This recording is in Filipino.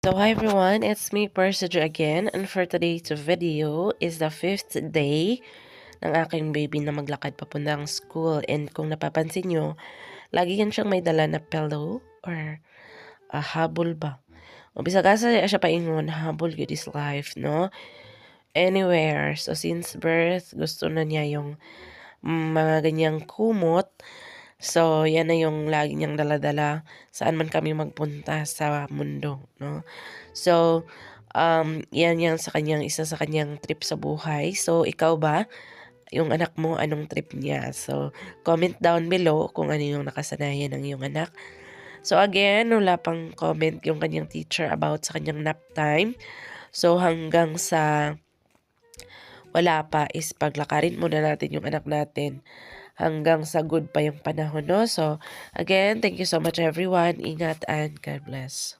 So hi everyone, it's me Persija again, and for today's video is the 5th day ng aking baby na maglakad papuntang school. And kung napapansin nyo, lagi yan siyang may dala na pillow or habol ba. O bisaga siya paingon, habol good is life, no? Anywhere. So since birth, gusto na niya yung mga ganyang kumot. So, yan na yung lagi niyang dala-dala saan man kami magpunta sa mundo, no? So, yan yan sa kanyang isa sa kanyang trip sa buhay. So, ikaw ba, yung anak mo, anong trip niya? So, comment down below kung ano yung nakasanayan ng iyong anak. So, again, wala pang comment yung kanyang teacher about sa kanyang nap time. So, hanggang sa wala pa is paglakarin muna natin yung anak natin hanggang sa good pa yung panahon, no? So, again, thank you so much everyone. Ingat and God bless.